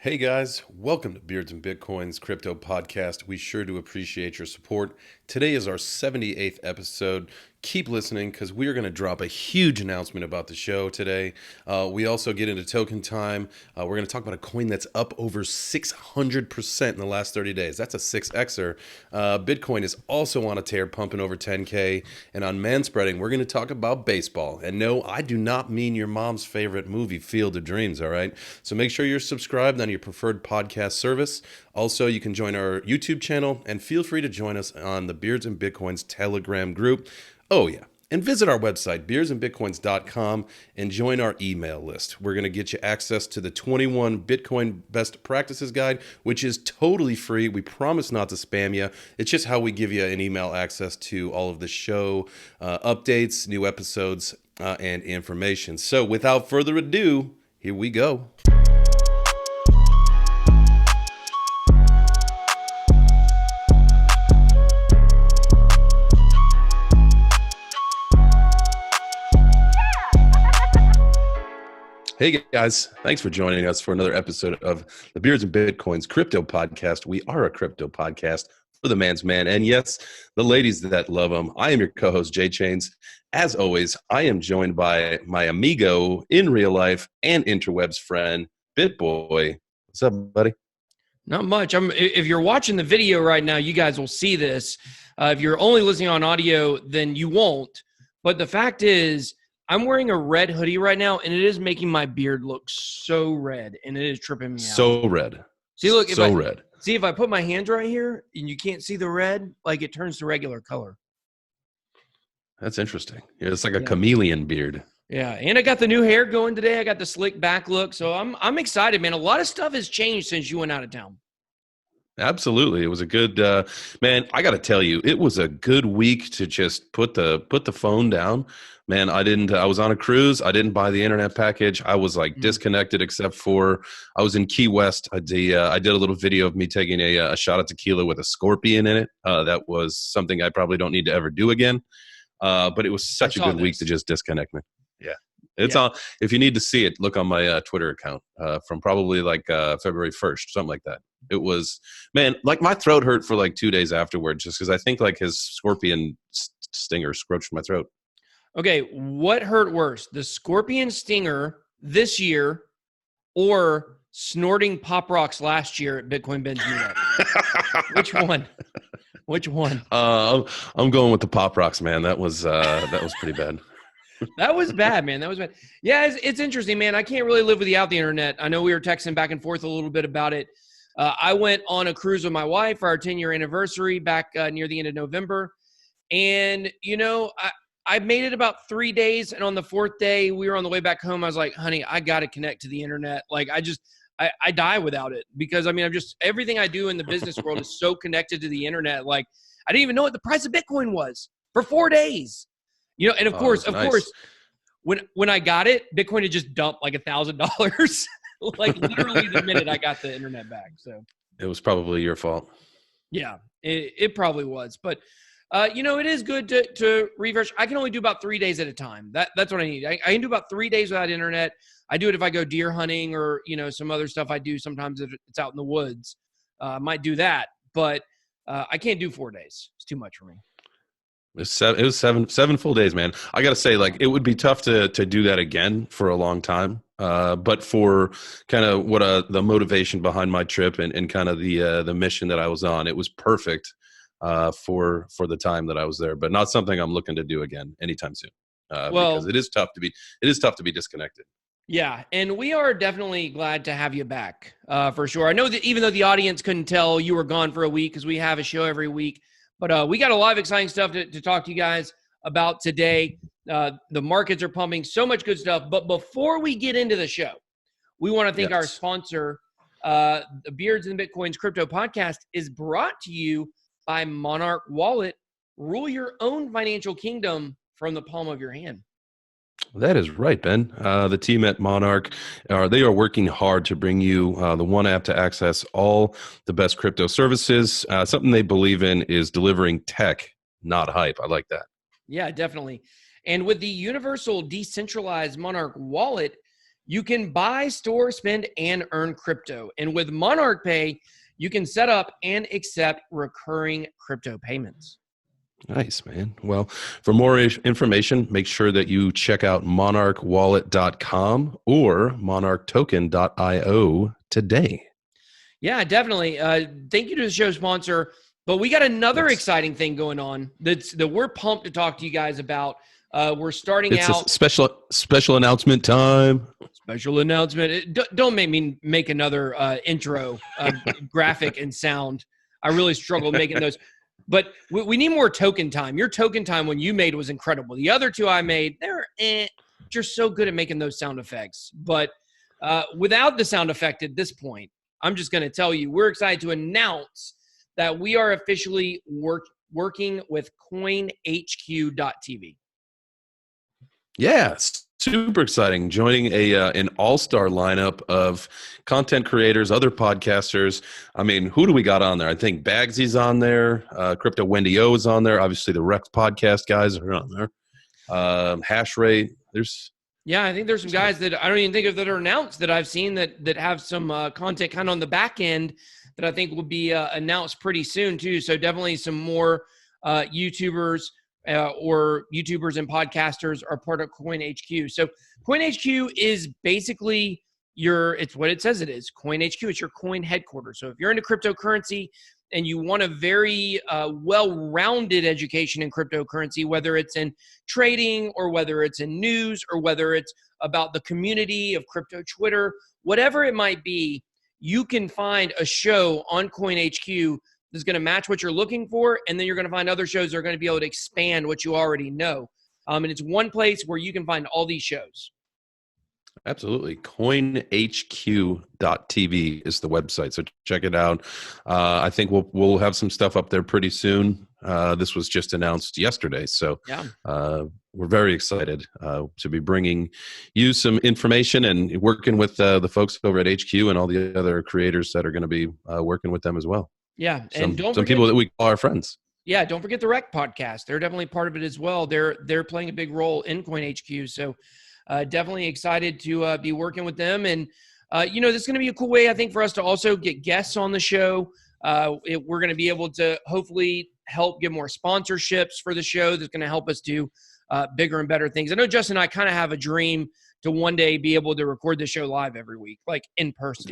Hey guys, welcome to Beards and Bitcoin's Crypto Podcast. We sure do appreciate your support. Today is our 78th episode. Keep listening because we are going to drop a huge announcement about the show today. We also get into token time. We're going to talk about a coin that's up over 600% in the last 30 days. That's a 6Xer. Bitcoin is also on a tear, pumping over 10K. And on Manspreading, we're going to talk about baseball. And no, I do not mean your mom's favorite movie, Field of Dreams, all right? So make sure you're subscribed on your preferred podcast service. Also, you can join our YouTube channel and feel free to join us on the Beards and Bitcoins Telegram group. Oh, yeah. And visit our website, beardsandbitcoins.com, and join our email list. We're going to get you access to the 21 Bitcoin Best Practices Guide, which is totally free. We promise not to spam you. It's just how we give you an email access to all of the show updates, new episodes, and information. So without further ado, here we go. Hey guys, thanks for joining us for another episode of the Beards and Bitcoins Crypto Podcast. We are a crypto podcast for the man's man, and yes, the ladies that love them. I am your co-host, JChains. As always, I am joined by my amigo in real life and interwebs friend, BitBoy. What's up, buddy? Not much. If you're watching the video right now, you guys will see this. If you're only listening on audio, then you won't. But the fact is, I'm wearing a red hoodie right now, and it is making my beard look so red, and it is tripping me out. So red. See, look, red. See, if I put my hands right here, and you can't see the red, like it turns to regular color. That's interesting. Yeah, it's like a chameleon beard. Yeah, and I got the new hair going today. I got the slick back look, so I'm excited, man. A lot of stuff has changed since you went out of town. Absolutely. It was a good, man, I got to tell you, it was a good week to just put the phone down. Man, I was on a cruise. I didn't buy the internet package. I was like disconnected except for I was in Key West. I did a little video of me taking a shot of tequila with a scorpion in it. That was something I probably don't need to ever do again. But it was such a good week to just disconnect me. Yeah. It's all, if you need to see it, look on my Twitter account from probably like February 1st, something like that. It was, man, like my throat hurt for like 2 days afterwards just because I think like his scorpion stinger scrunched my throat. Okay, what hurt worse, the scorpion stinger this year or snorting Pop Rocks last year at Bitcoin Ben's meetup? Which one? I'm going with the Pop Rocks, man. That was pretty bad. That was bad, man. That was bad. Yeah, it's interesting, man. I can't really live without the internet. I know we were texting back and forth a little bit about it. I went on a cruise with my wife for our 10-year anniversary back near the end of November. And, you know, I made it about 3 days. And on the fourth day, we were on the way back home. I was like, honey, I got to connect to the internet. Like, I die without it because, I mean, everything I do in the business world is so connected to the internet. Like, I didn't even know what the price of Bitcoin was for 4 days. You know, and of course, when I got it, Bitcoin had just dumped like $1,000, like literally the minute I got the internet back. So it was probably your fault. Yeah, it probably was. But, you know, it is good to refresh. I can only do about 3 days at a time. That's what I need. I can do about 3 days without internet. I do it if I go deer hunting or, you know, some other stuff I do sometimes if it's out in the woods. I might do that. But I can't do 4 days. It's too much for me. It was seven full days, man. I got to say, like, it would be tough to do that again for a long time. But for kind of what the motivation behind my trip and kind of the mission that I was on, it was perfect for the time that I was there. But not something I'm looking to do again anytime soon. Because it is tough to be disconnected. Yeah, and we are definitely glad to have you back for sure. I know that even though the audience couldn't tell, you were gone for a week because we have a show every week. But we got a lot of exciting stuff to talk to you guys about today. The markets are pumping, so much good stuff. But before we get into the show, we want to thank our sponsor. The Beards and Bitcoins Crypto Podcast is brought to you by Monarch Wallet. Rule your own financial kingdom from the palm of your hand. That is right, Ben. The team at Monarch, they are working hard to bring you the one app to access all the best crypto services. Something they believe in is delivering tech, not hype. I like that. Yeah, definitely. And with the universal decentralized Monarch wallet, You can buy, store, spend, and earn crypto. And with Monarch Pay, you can set up and accept recurring crypto payments. Nice, man. Well, for more information, make sure that you check out monarchwallet.com or monarchtoken.io today. Yeah, definitely. Thank you to the show sponsor. But we got another exciting thing going on that we're pumped to talk to you guys about. We're starting out. It's a special announcement time. Special announcement. Don't make me make another intro graphic and sound. I really struggle making those. But we need more token time. Your token time when you made was incredible. The other two I made, they're you're so good at making those sound effects. But without the sound effect at this point, I'm just going to tell you, we're excited to announce that we are officially working with CoinHQ.tv. Yeah, super exciting. Joining an all-star lineup of content creators, other podcasters. I mean, who do we got on there? I think Bagsy's on there. Crypto Wendy O is on there. Obviously, the Rekt Podcast guys are on there. Hash Rate. I think there's some guys that I don't even think of that are announced that I've seen that have some content kind of on the back end that I think will be announced pretty soon too. So definitely some more YouTubers or YouTubers and podcasters are part of CoinHQ. So CoinHQ is basically it's what it says it is. CoinHQ, it's your coin headquarters. So if you're into cryptocurrency and you want a very well-rounded education in cryptocurrency, whether it's in trading or whether it's in news or whether it's about the community of crypto Twitter, whatever it might be, you can find a show on CoinHQ that's going to match what you're looking for, and then you're going to find other shows that are going to be able to expand what you already know. And it's one place where you can find all these shows. Absolutely. CoinHQ.tv is the website, so check it out. I think we'll have some stuff up there pretty soon. This was just announced yesterday, so we're very excited to be bringing you some information and working with the folks over at HQ and all the other creators that are going to be working with them as well. Yeah, and don't forget, people that we call our friends. Yeah, don't forget the Rekt Podcast. They're definitely part of it as well. They're playing a big role in CoinHQ, so definitely excited to be working with them. And this is going to be a cool way, I think, for us to also get guests on the show. We're going to be able to hopefully help get more sponsorships for the show that's going to help us do bigger and better things. I know Justin and I kind of have a dream to one day be able to record the show live every week, like in person.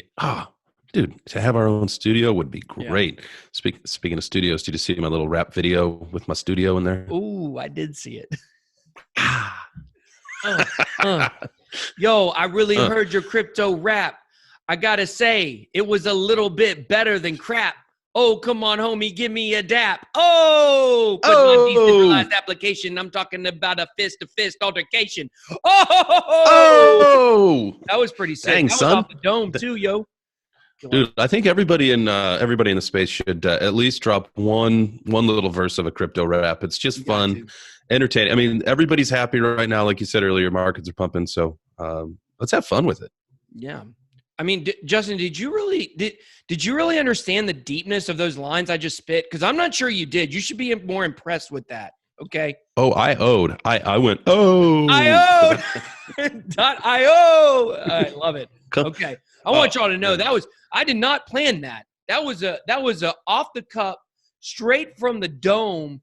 Dude, to have our own studio would be great. Yeah. Speaking of studios, did you see my little rap video with my studio in there? Ooh, I did see it. Yo, I really heard your crypto rap. I gotta say, it was a little bit better than crap. Oh, come on, homie, give me a dap. But not decentralized application. I'm talking about a fist-to-fist altercation. Oh, that was pretty sick. Dang, that was son. off the dome too, yo. Dude, I think everybody in the space should at least drop one little verse of a crypto rap. It's just fun, entertaining. I mean, everybody's happy right now, like you said earlier. Markets are pumping, so let's have fun with it. Yeah, I mean, Justin, did you really understand the deepness of those lines I just spit? Because I'm not sure you did. You should be more impressed with that. Okay. Oh, I went. I owed. .io. I love it. Okay. I want y'all to know I did not plan that. That was a off the cup, straight from the dome,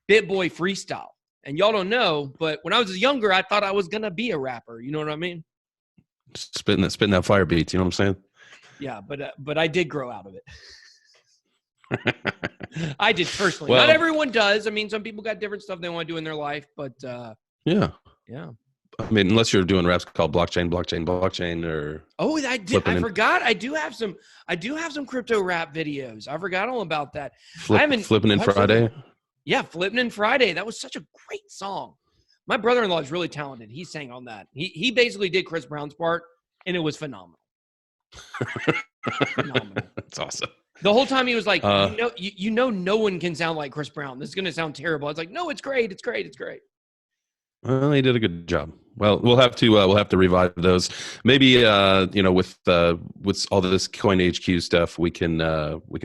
BitBoy freestyle. And y'all don't know, but when I was younger, I thought I was gonna be a rapper. You know what I mean? Spitting that fire beats. You know what I'm saying? Yeah, but I did grow out of it. I did personally. Well, not everyone does. I mean, some people got different stuff they want to do in their life, but yeah. I mean, unless you're doing raps called blockchain, or I forgot. I do have some crypto rap videos. I forgot all about that. Flipping in Friday. Yeah, Flipping in Friday. That was such a great song. My brother-in-law is really talented. He sang on that. He basically did Chris Brown's part, and it was phenomenal. Phenomenal. That's awesome. The whole time he was like, no one can sound like Chris Brown. This is going to sound terrible. I was like, no, it's great. It's great. It's great. Well, he did a good job. Well, we'll have to revive those. Maybe with all this CoinHQ stuff, we can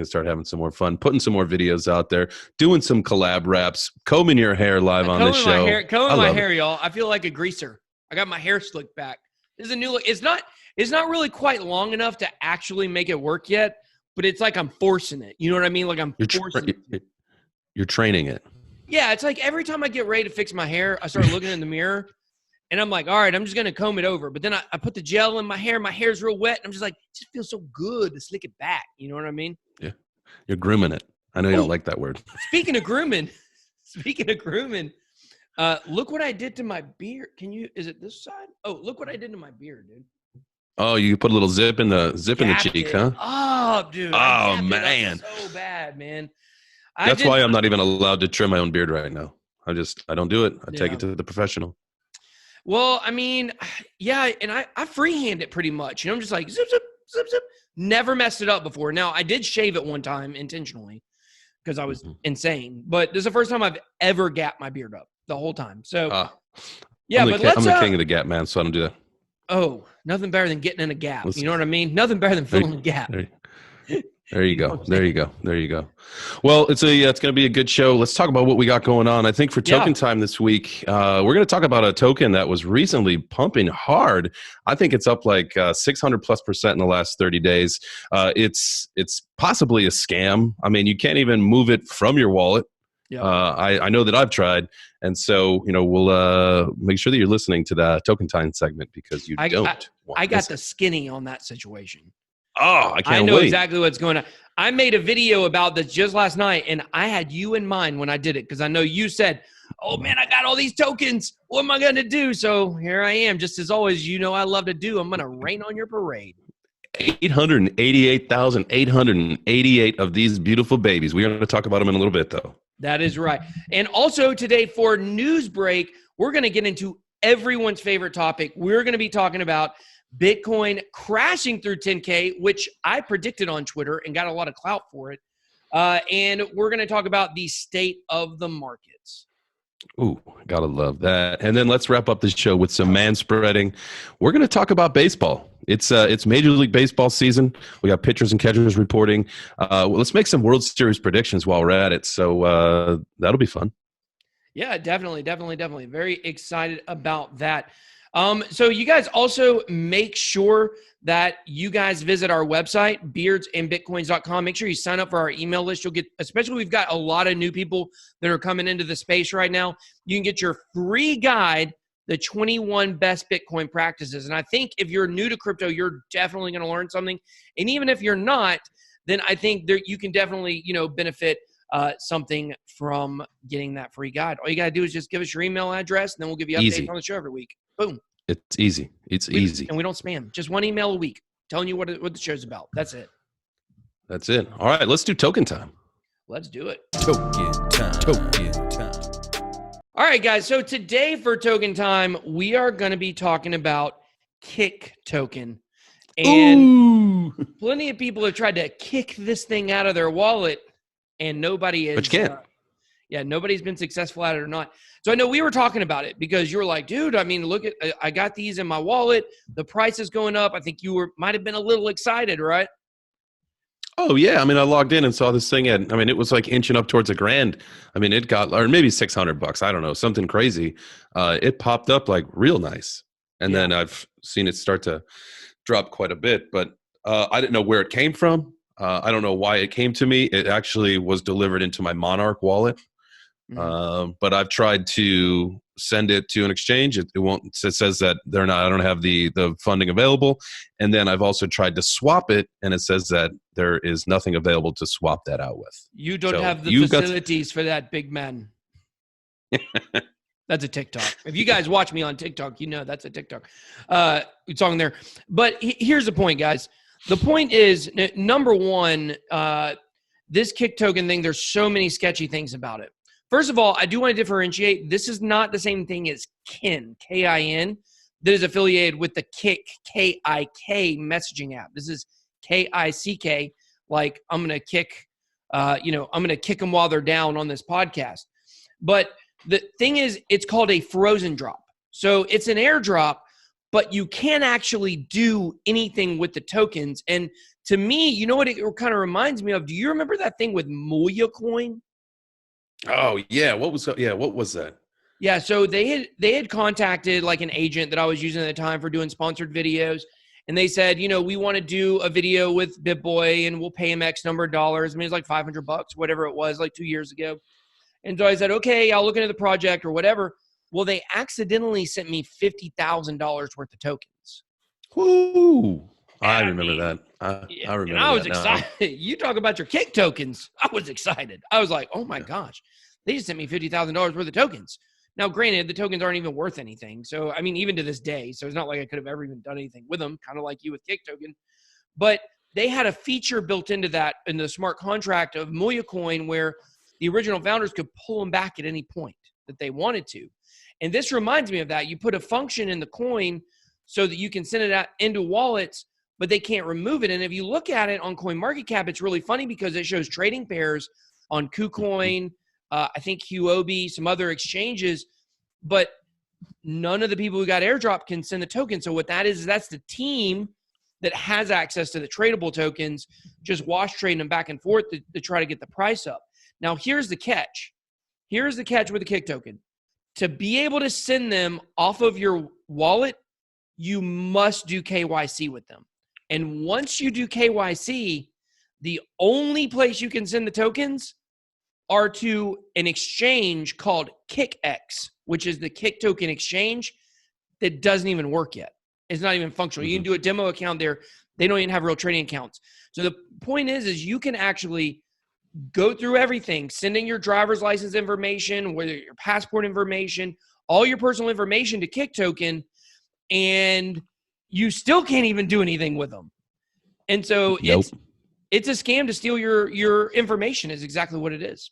start having some more fun, putting some more videos out there, doing some collab raps, combing your hair live on this show. Combing my hair, y'all. I feel like a greaser. I got my hair slicked back. This is a new look. It's not really quite long enough to actually make it work yet, but it's like I'm forcing it. You know what I mean? Like I'm forcing it. You're training it. Yeah, it's like every time I get ready to fix my hair, I start looking in the mirror and I'm like, all right, I'm just going to comb it over. But then I put the gel in my hair's real wet. And I'm just like, it just feels so good to slick it back. You know what I mean? Yeah. You're grooming it. I know you don't like that word. Speaking of grooming, look what I did to my beard. Is it this side? Oh, look what I did to my beard, dude. Oh, you put a little zip in the cheek, huh? Oh, dude. Oh, man. So bad, man. That's why I'm not even allowed to trim my own beard right now. I don't do it. I take it to the professional. Well, I mean, yeah, and I freehand it pretty much. You know, I'm just like, zip, zip, zip, zip. Never messed it up before. Now, I did shave it one time intentionally because I was insane. But this is the first time I've ever gapped my beard up the whole time. So, I'm the king of the gap, man, so I don't do that. Oh, nothing better than getting in a gap. You know what I mean? Nothing better than filling a gap. There you go. There you go. Well, it's going to be a good show. Let's talk about what we got going on. I think for token time this week, we're going to talk about a token that was recently pumping hard. I think it's up like 600+% in the last 30 days. It's possibly a scam. I mean, you can't even move it from your wallet. Yeah. I know that I've tried. And so, we'll make sure that you're listening to the token time segment because I got the skinny on that situation. Oh, I can't wait. I know exactly what's going on. I made a video about this just last night, and I had you in mind when I did it because I know you said, oh, man, I got all these tokens. What am I going to do? So here I am. Just as always, I love to do. I'm going to rain on your parade. 888,888 of these beautiful babies. We're going to talk about them in a little bit, though. That is right. And also today for News Break, we're going to get into everyone's favorite topic. We're going to be talking about Bitcoin crashing through 10K, which I predicted on Twitter and got a lot of clout for it. And we're going to talk about the state of the markets. Ooh, gotta love that. And then let's wrap up the show with some manspreading. We're going to talk about baseball. It's Major League Baseball season. We got pitchers and catchers reporting. Let's make some World Series predictions while we're at it. So that'll be fun. Yeah, definitely. Very excited about that. So you guys also make sure that you guys visit our website, beardsandbitcoins.com. Make sure you sign up for our email list. You'll get, especially we've got a lot of new people that are coming into the space right now. You can get your free guide, the 21 best Bitcoin practices. And I think if you're new to crypto, you're definitely going to learn something. And even if you're not, then I think you can definitely, benefit something from getting that free guide. All you got to do is just give us your email address, and then we'll give you updates on the show every week. Boom. It's easy. Easy. And we don't spam. Just one email a week telling you what the show's about. That's it. All right, let's do token time. Let's do it. Token time. All right, guys. So today for token time, we are going to be talking about Kicktoken. And plenty of people have tried to kick this thing out of their wallet, and nobody is. But you can't. Nobody's been successful at it or not. So I know we were talking about it because you were like, dude, I mean, look I got these in my wallet. The price is going up. I think you might have been a little excited, right? Oh, yeah. I mean, I logged in and saw this thing it was like inching up towards $1,000. I mean, it got, or maybe $600. I don't know, something crazy. It popped up like real nice. And then I've seen it start to drop quite a bit, but I didn't know where it came from. I don't know why it came to me. It actually was delivered into my Monarch wallet. But I've tried to send it to an exchange. It won't. It says that I don't have the funding available. And then I've also tried to swap it, and it says that there is nothing available to swap that out with. You don't have the facilities for that, big man. That's a TikTok. If you guys watch me on TikTok, that's a TikTok. It's on there. But here's the point, guys. The point is, number one, this Kicktoken thing, there's so many sketchy things about it. First of all, I do want to differentiate. This is not the same thing as Kin, K-I-N, that is affiliated with the Kick, K-I-K messaging app. This is K-I-C-K, like I'm going to kick, I'm going to kick them while they're down on this podcast. But the thing is, it's called a frozen drop. So it's an airdrop, but you can't actually do anything with the tokens. And to me, you know what it kind of reminds me of? Do you remember that thing with Moya Coin? Oh, yeah. What was that? Yeah, so they had contacted like an agent that I was using at the time for doing sponsored videos, and they said, we want to do a video with BitBoy, and we'll pay him X number of dollars. I mean, it's like $500, whatever it was, like 2 years ago. And so I said, okay, I'll look into the project or whatever. Well, they accidentally sent me $50,000 worth of tokens. Woo! I remember that. I remember and I was that excited. You talk about your kick tokens. I was excited. I was like, oh my gosh, they just sent me $50,000 worth of tokens. Now, granted, the tokens aren't even worth anything. So, I mean, even to this day, so it's not like I could have ever even done anything with them, kind of like you with Kicktoken. But they had a feature built into that, in the smart contract of Muya Coin, where the original founders could pull them back at any point that they wanted to. And this reminds me of that. You put a function in the coin so that you can send it out into wallets, but they can't remove it. And if you look at it on CoinMarketCap, it's really funny because it shows trading pairs on KuCoin, I think Huobi, some other exchanges, but none of the people who got airdrop can send the token. So what that is that's the team that has access to the tradable tokens, just wash trading them back and forth to try to get the price up. Now, here's the catch. Here's the catch with the Kick token. To be able to send them off of your wallet, you must do KYC with them. And once you do KYC, the only place you can send the tokens are to an exchange called KickX, which is the Kick token exchange that doesn't even work yet. It's not even functional. You can do a demo account there. They don't even have real trading accounts. So the point is you can actually go through everything, sending your driver's license information, whether your passport information, all your personal information to Kick token, and you still can't even do anything with them. And so it's a scam to steal your information is exactly what it is.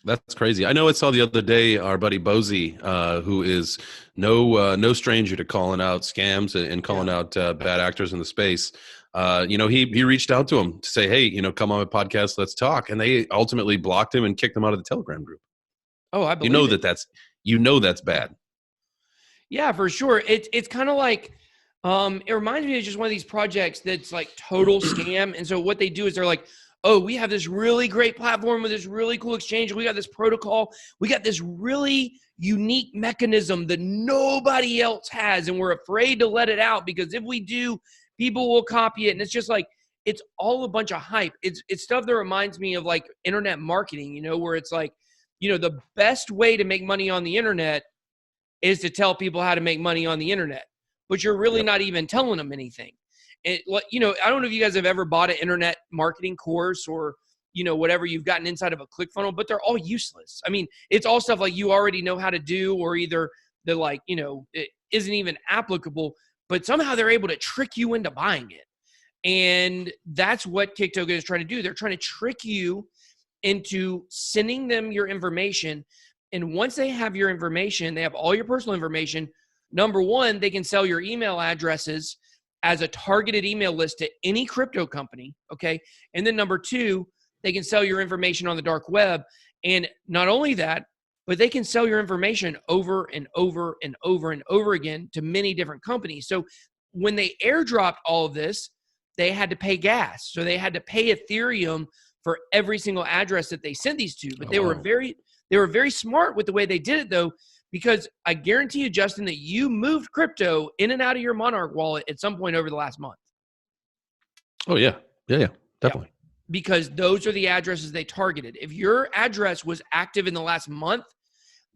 That's crazy. I know I saw the other day our buddy Bozy, who is no stranger to calling out scams and calling out bad actors in the space. He reached out to him to say, hey, come on my podcast, let's talk. And they ultimately blocked him and kicked him out of the Telegram group. Oh, I believe that's bad. Yeah, for sure. It's kind of like, it reminds me of just one of these projects that's like total scam. And so what they do is they're like, oh, we have this really great platform with this really cool exchange. We got this protocol. We got this really unique mechanism that nobody else has. And we're afraid to let it out because if we do, people will copy it. And it's just like, it's all a bunch of hype. It's stuff that reminds me of like internet marketing, where it's like, the best way to make money on the internet is to tell people how to make money on the internet, but you're really not even telling them anything. I don't know if you guys have ever bought an internet marketing course or, whatever you've gotten inside of a ClickFunnels, but they're all useless. I mean, it's all stuff like you already know how to do, or either they're like, it isn't even applicable, but somehow they're able to trick you into buying it. And that's what Kicktoken is trying to do. They're trying to trick you into sending them your information. And once they have your information, they have all your personal information. Number one, they can sell your email addresses as a targeted email list to any crypto company, okay? And then number two, they can sell your information on the dark web. And not only that, but they can sell your information over and over and over and over again to many different companies. So when they airdropped all of this, they had to pay gas. So they had to pay Ethereum for every single address that they sent these to. But they were very smart with the way they did it, though, because I guarantee you, Justin, that you moved crypto in and out of your Monarch wallet at some point over the last month. Oh, yeah. Yeah, definitely. Yeah. Because those are the addresses they targeted. If your address was active in the last month,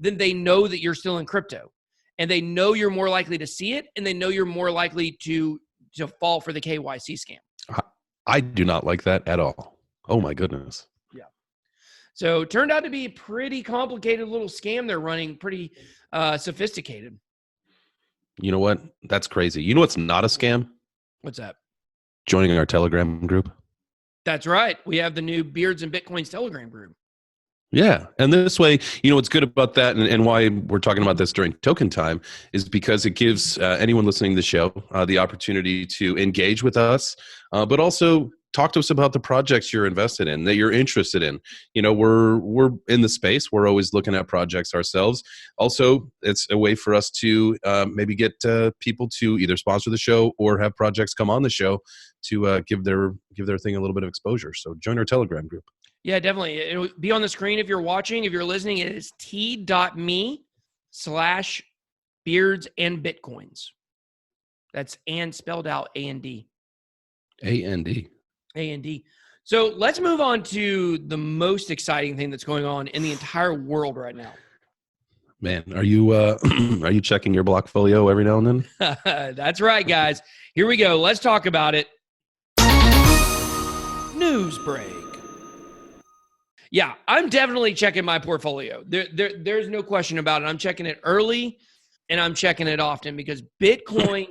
then they know that you're still in crypto. And they know you're more likely to see it, and they know you're more likely to fall for the KYC scam. I do not like that at all. Oh, my goodness. So it turned out to be a pretty complicated little scam they're running, pretty sophisticated. You know what? That's crazy. You know what's not a scam? What's that? Joining our Telegram group. That's right. We have the new Beards and Bitcoins Telegram group. Yeah. And this way, what's good about that and why we're talking about this during token time is because it gives anyone listening to the show the opportunity to engage with us, but also talk to us about the projects you're invested in, that you're interested in. We're in the space. We're always looking at projects ourselves. Also, it's a way for us to maybe get people to either sponsor the show or have projects come on the show to give their thing a little bit of exposure. So join our Telegram group. Yeah, definitely. It'll be on the screen if you're watching. If you're listening, it is t.me /beards and bitcoins. That's and spelled out A-N-D. A-N-D. A-N-D. So let's move on to the most exciting thing that's going on in the entire world right now. Man, are you checking your Blockfolio every now and then? That's right, guys. Here we go. Let's talk about it. News break. Yeah, I'm definitely checking my portfolio. There's no question about it. I'm checking it early and I'm checking it often because Bitcoin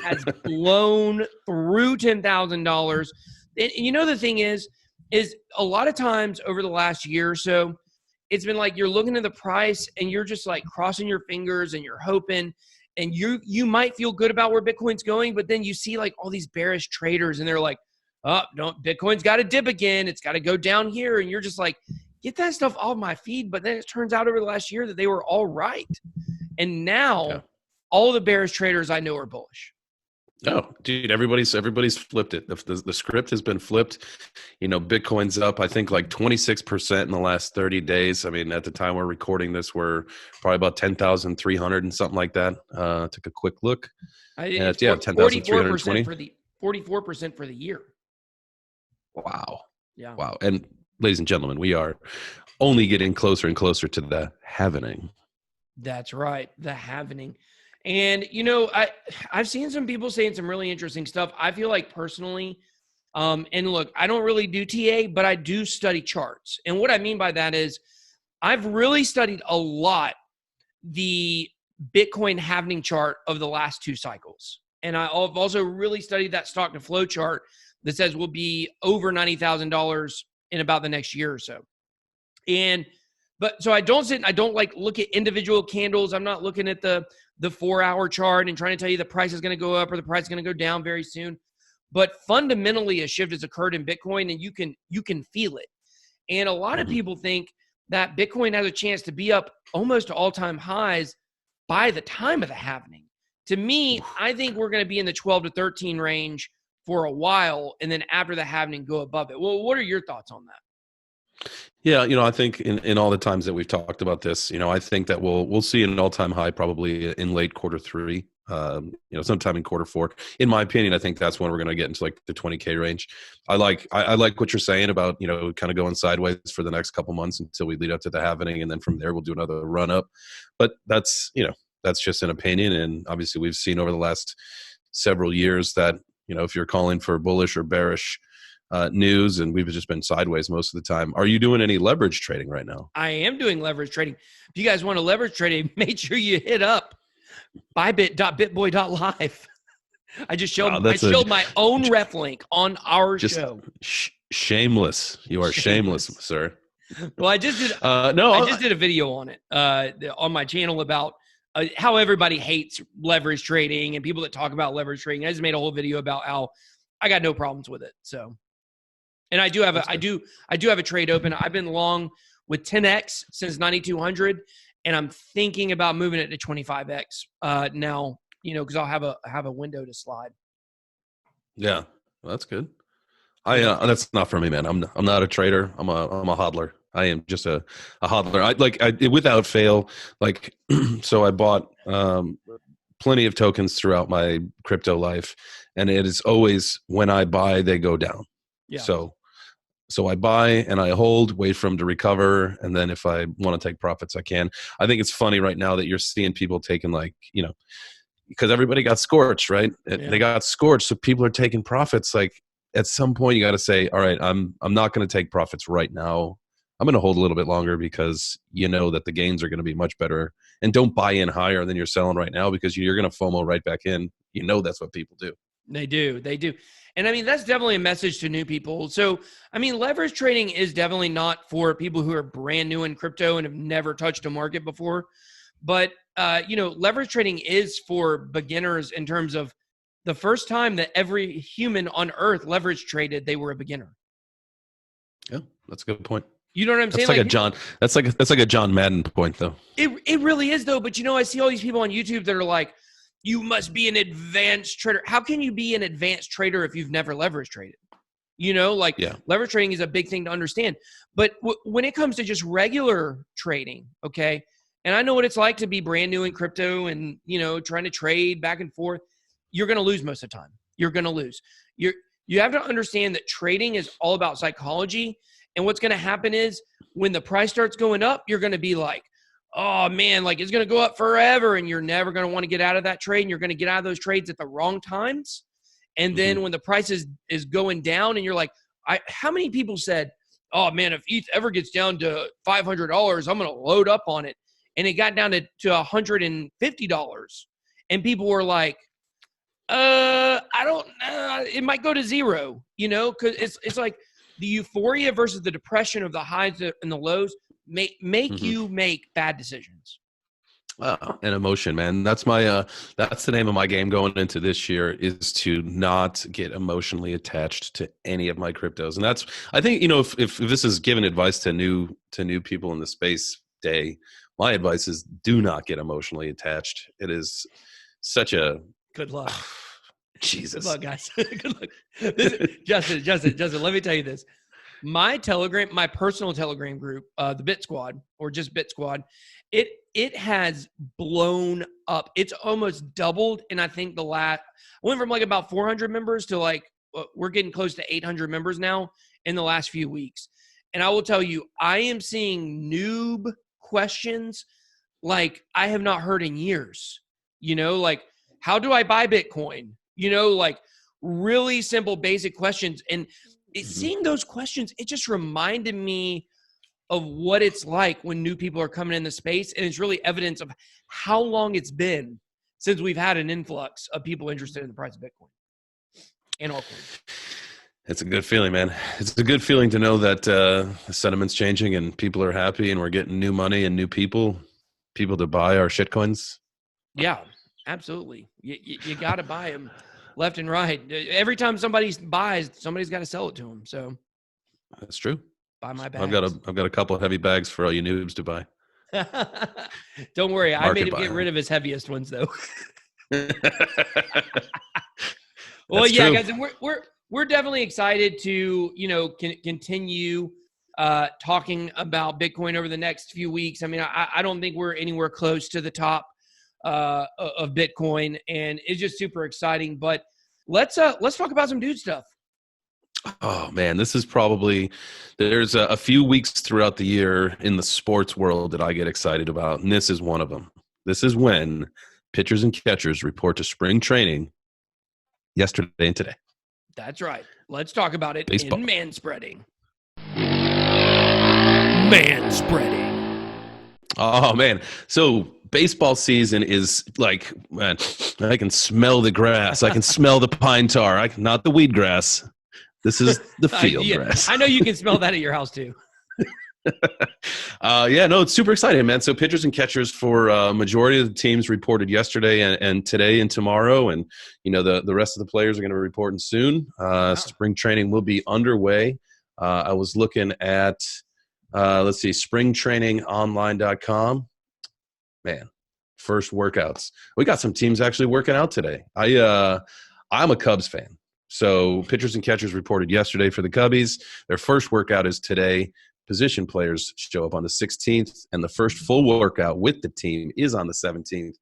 has blown through $10,000. And you know, the thing is a lot of times over the last year or so, it's been like you're looking at the price and you're just like crossing your fingers and you're hoping and you might feel good about where Bitcoin's going, but then you see like all these bearish traders and they're like, oh, no, Bitcoin's got to dip again. It's got to go down here. And you're just like, get that stuff off my feed. But then it turns out over the last year that they were all right. And now all the bearish traders I know are bullish. Oh, dude, everybody's flipped it. The script has been flipped. You know, Bitcoin's up, I think, like 26% in the last 30 days. I mean, at the time we're recording this, we're probably about 10,300 and something like that. Took a quick look. It's 10,320. 44% for the year. Wow. Yeah. Wow. And ladies and gentlemen, we are only getting closer and closer to the halvening. That's right. The halvening. And, you know, I've seen some people saying some really interesting stuff. I feel like personally, and look, I don't really do TA, but I do study charts. And what I mean by that is I've really studied a lot the Bitcoin halvening chart of the last two cycles. And I've also really studied that stock to flow chart that says we'll be over $90,000 in about the next year or so. So I don't like look at individual candles. I'm not looking at the 4-hour chart and trying to tell you the price is going to go up or the price is going to go down very soon. But fundamentally, a shift has occurred in Bitcoin, and you can feel it. And a lot of people think that Bitcoin has a chance to be up almost to all-time highs by the time of the halvening. To me, I think we're going to be in the 12 to 13 range for a while, and then after the halvening, go above it. Well, what are your thoughts on that? Yeah, you know, I think in all the times that we've talked about this, you know, I think that we'll see an all-time high probably in late Q3, you know, sometime in Q4. In my opinion, I think that's when we're going to get into like the 20K range. I like what you're saying about, you know, kind of going sideways for the next couple months until we lead up to the halvening, and then from there we'll do another run up. But that's, you know, that's just an opinion, and obviously we've seen over the last several years that, you know, if you're calling for bullish or bearish news, and we've just been sideways most of the time. Are you doing any leverage trading right now? I am doing leverage trading. If you guys want to leverage trading, make sure you hit up buybit.bitboy.live. I just showed my own ref link on our show. Shameless. You are shameless, sir. Well, I just did. I just did a video on it on my channel about how everybody hates leverage trading and people that talk about leverage trading. I just made a whole video about how I got no problems with it. So. And I do have a trade open. I've been long with 10x since 9,200, and I'm thinking about moving it to 25x now. You know, because I'll have a window to slide. Yeah, well, that's good. That's not for me, man. I'm not a trader. I'm a hodler. I am just a hodler. I without fail. Like, so I bought plenty of tokens throughout my crypto life, and it is always when I buy, they go down. Yeah. So I buy and I hold, wait for them to recover, and then if I want to take profits, I can. I think it's funny right now that you're seeing people taking, like, you know, because everybody got scorched, right? They got scorched, so people are taking profits. Like, at some point, you got to say, all right, I'm not going to take profits right now. I'm going to hold a little bit longer because you know that the gains are going to be much better. And don't buy in higher than you're selling right now because you're going to FOMO right back in. You know that's what people do. They do. And I mean, that's definitely a message to new people. So, I mean, leverage trading is definitely not for people who are brand new in crypto and have never touched a market before. But, you know, leverage trading is for beginners in terms of the first time that every human on earth leverage traded, they were a beginner. Yeah, that's a good point. You know what I'm saying? That's like a John Madden point, though. It really is, though. But, you know, I see all these people on YouTube that are like, you must be an advanced trader. How can you be an advanced trader if you've never leverage traded? You know, like leverage trading is a big thing to understand. But when it comes to just regular trading, okay, And I know what it's like to be brand new in crypto and, trying to trade back and forth. You're going to lose most of the time. You're going to lose. You have to understand that trading is all about psychology. And what's going to happen is when the price starts going up, you're going to be like, oh man, like it's going to go up forever. And you're never going to want to get out of that trade. And you're going to get out of those trades at the wrong times. And then when the price is going down and you're like, how many people said, oh man, if ETH ever gets down to $500, I'm going to load up on it. And it got down to $150. And people were like, I don't know. It might go to zero, because it's like the euphoria versus the depression of the highs and the lows make you make bad decisions. And emotion, man. That's that's the name of my game going into this year, is to not get emotionally attached to any of my cryptos. And that's, I think, if this is giving advice to new people in the space day, my advice is do not get emotionally attached. It is such a good luck. Jesus. Good luck, guys. Good luck. Justin, let me tell you this. My personal Telegram group, the Bit Squad, or just Bit Squad, it has blown up. It's almost doubled. And I think I went from like about 400 members to we're getting close to 800 members now in the last few weeks. And I will tell you, I am seeing noob questions like I have not heard in years. Like, how do I buy Bitcoin? Like really simple, basic questions. And seeing those questions, it just reminded me of what it's like when new people are coming in the space. And it's really evidence of how long it's been since we've had an influx of people interested in the price of Bitcoin and altcoins. It's a good feeling, man. It's a good feeling to know that the sentiment's changing and people are happy and we're getting new money and new people to buy our shitcoins. Yeah, absolutely. You got to buy them left and right. Every time somebody buys, somebody's got to sell it to them. So that's true. Buy my bags. I've got a couple of heavy bags for all you noobs to buy. Don't worry, I made him get rid of his heaviest ones though. Well, yeah, true. Guys, and we're definitely excited to continue talking about Bitcoin over the next few weeks. I mean, I don't think we're anywhere close to the top of Bitcoin, and it's just super exciting. But let's talk about some dude stuff. Oh man, this is there's a few weeks throughout the year in the sports world that I get excited about, and this is one of them. This is when pitchers and catchers report to spring training yesterday and today. That's right. Let's talk about it. Baseball. In manspreading. Manspreading. Oh man, so baseball season is like, man, I can smell the grass. I can smell the pine tar. Not the weed grass. This is the field grass. I know you can smell that at your house too. It's super exciting, man. So pitchers and catchers for majority of the teams reported yesterday and today and tomorrow. And, the rest of the players are going to be reporting soon. Spring training will be underway. I was looking at, springtrainingonline.com. Man, first workouts. We got some teams actually working out today. I'm a Cubs fan. So pitchers and catchers reported yesterday for the Cubbies. Their first workout is today. Position players show up on the 16th, and the first full workout with the team is on the 17th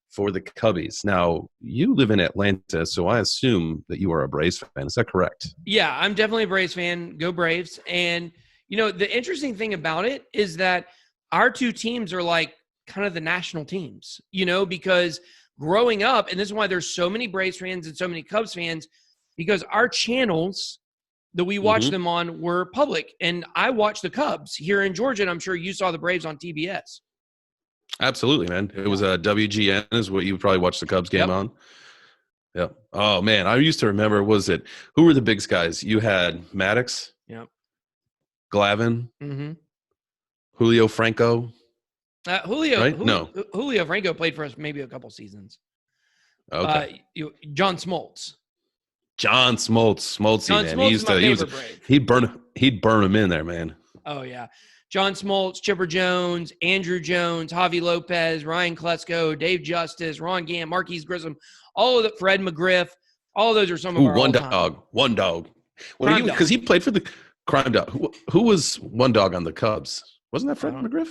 for the Cubbies. Now, you live in Atlanta, so I assume that you are a Braves fan. Is that correct? Yeah, I'm definitely a Braves fan. Go Braves. And, the interesting thing about it is that our two teams are like kind of the national teams, because growing up, and this is why there's so many Braves fans and so many Cubs fans, because our channels that we watched them on were public. And I watched the Cubs here in Georgia, and I'm sure you saw the Braves on TBS. Absolutely, man. It was WGN is what you probably watched the Cubs game on. Yep. Oh, man. I used to remember, who were the big guys? You had Maddox. Yep. Glavine. Julio Franco. Julio Franco played for us maybe a couple seasons. Okay. John Smoltz. Smoltzy, man. He'd burn him in there, man. Oh yeah. John Smoltz, Chipper Jones, Andrew Jones, Javi Lopez, Ryan Klesko, Dave Justice, Ron Gant, Marquise Grissom, all of the Fred McGriff, all of those are some of our one dog. Because he played for the Crime Dog. Who was one dog on the Cubs? Wasn't that Fred McGriff?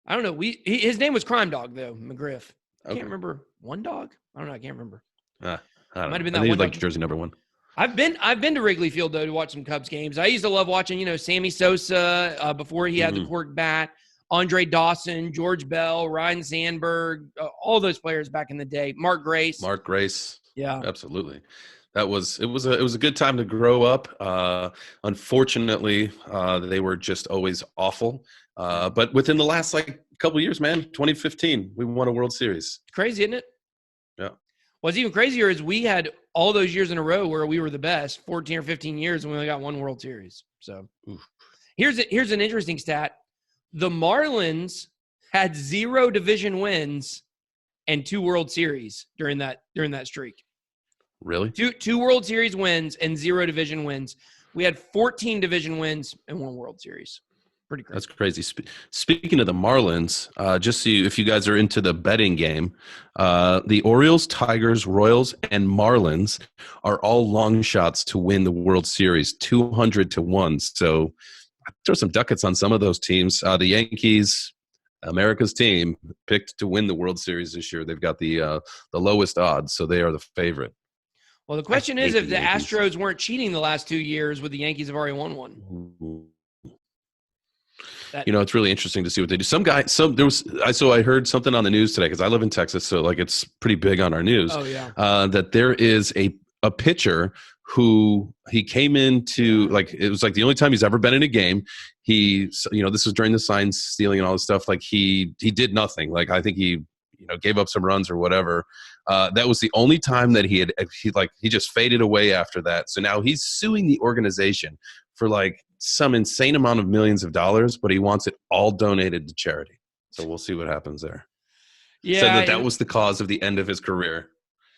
I don't know. His name was Crime Dog though, McGriff. I Okay. can't remember. One Dog? I don't know. I can't remember. I don't Might have know. been I that think one it's like dog. jersey number 1. I've been to Wrigley Field though to watch some Cubs games. I used to love watching, Sammy Sosa before he had the cork bat, Andre Dawson, George Bell, Ryan Sandberg, all those players back in the day. Mark Grace. Yeah, absolutely. It was a good time to grow up. Unfortunately, they were just always awful. But within the last couple of years, man, 2015, we won a World Series. Crazy, isn't it? Yeah. What's even crazier is we had all those years in a row where we were the best, 14 or 15 years, and we only got one World Series. So here's an interesting stat. The Marlins had 0 division wins and 2 World Series during that streak. Really? Two World Series wins and 0 division wins. We had 14 division wins and 1 World Series. Pretty crazy. That's crazy. Speaking of the Marlins, just so if you guys are into the betting game, the Orioles, Tigers, Royals, and Marlins are all long shots to win the World Series, 200-1. So throw some ducats on some of those teams. The Yankees, America's team, picked to win the World Series this year. They've got the lowest odds, so they are the favorite. Well, the question is if the Astros weren't cheating the last 2 years, would the Yankees have already won one? It's really interesting to see what they do. I heard something on the news today because I live in Texas, so it's pretty big on our news. Oh yeah. That there is a pitcher who he came into it was the only time he's ever been in a game. This was during the sign stealing and all this stuff. He did nothing. I think he gave up some runs or whatever. That was the only time that he just faded away after that. So now he's suing the organization for some insane amount of millions of dollars, but he wants it all donated to charity. So we'll see what happens there. Yeah. Said that was the cause of the end of his career.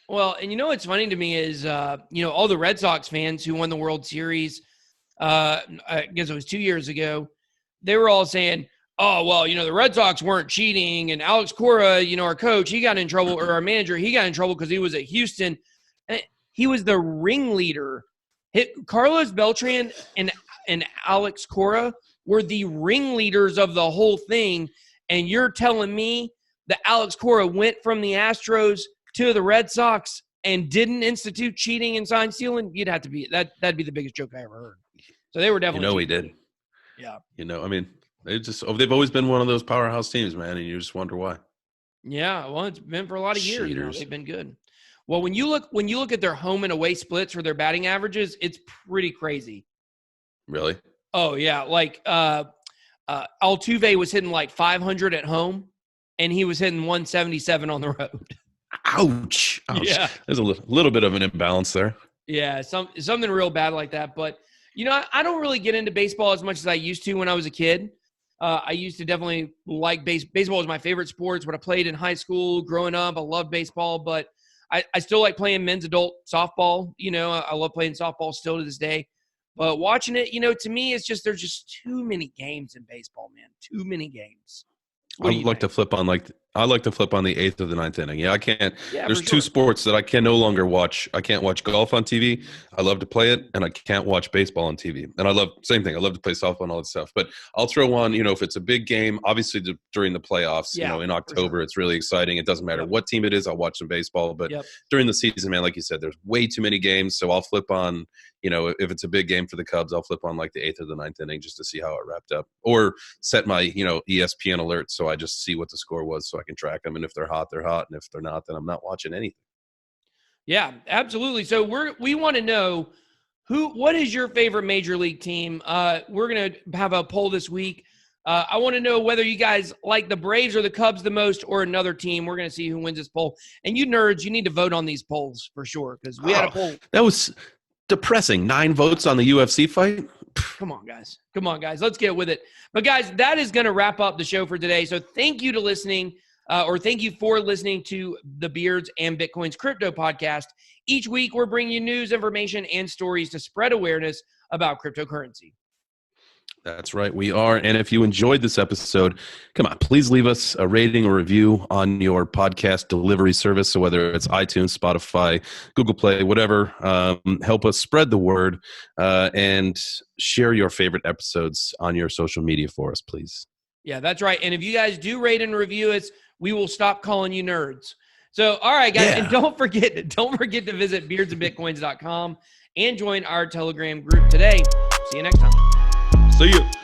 Well, and what's funny to me is, all the Red Sox fans who won the World Series, I guess it was 2 years ago, they were all saying, oh, well, the Red Sox weren't cheating. And Alex Cora, our coach, he got in trouble, or our manager, he got in trouble because he was at Houston. And he was the ringleader. Carlos Beltran and Alex Cora were the ringleaders of the whole thing. And you're telling me that Alex Cora went from the Astros to the Red Sox and didn't institute cheating and sign stealing? You'd have to be that'd be the biggest joke I ever heard. So they were definitely he did. Yeah. They've always been one of those powerhouse teams, man, and you just wonder why. Yeah, well, it's been for a lot of years. Cheaters. They've been good. Well, when you look at their home and away splits for their batting averages, it's pretty crazy. Really? Oh yeah, Altuve was hitting 500 at home, and he was hitting 177 on the road. Ouch! Yeah, there's a little bit of an imbalance there. Yeah, something real bad like that. But I don't really get into baseball as much as I used to when I was a kid. I used to definitely like baseball was my favorite sport. It's what I played in high school growing up. I loved baseball, but I still like playing men's adult softball. I love playing softball still to this day. But watching it, to me, it's just there's just too many games in baseball, man. Too many games. I like to flip on the 8th or the 9th inning. Yeah, I can't. Yeah, there's two sports that I can no longer watch. I can't watch golf on TV. I love to play it, and I can't watch baseball on TV. And same thing. I love to play softball and all that stuff. But I'll throw on, if it's a big game, obviously during the playoffs, in October, It's really exciting. It doesn't matter what team it is. I'll watch some baseball. But during the season, man, like you said, there's way too many games. So I'll flip on, if it's a big game for the Cubs, I'll flip on the 8th or the 9th inning just to see how it wrapped up, or set my, ESPN alert so I just see what the score was so I can track them. And if they're hot, they're hot. And if they're not, then I'm not watching anything. Yeah, absolutely. So we want to know what is your favorite major league team? We're going to have a poll this week. I want to know whether you guys like the Braves or the Cubs the most, or another team. We're going to see who wins this poll. And you nerds, you need to vote on these polls for sure, because we had a poll. That was depressing. 9 votes on the UFC fight. Come on, guys. Let's get with it. But guys, that is going to wrap up the show for today. So thank you for listening to the Beards and Bitcoin's Crypto Podcast. Each week, we're bringing you news, information, and stories to spread awareness about cryptocurrency. That's right, we are. And if you enjoyed this episode, come on, please leave us a rating or review on your podcast delivery service. So whether it's iTunes, Spotify, Google Play, whatever, help us spread the word and share your favorite episodes on your social media for us, please. Yeah, that's right. And if you guys do rate and review us, we will stop calling you nerds. So, all right, guys, and don't forget to visit beardsandbitcoins.com and join our Telegram group today. See you next time. See you.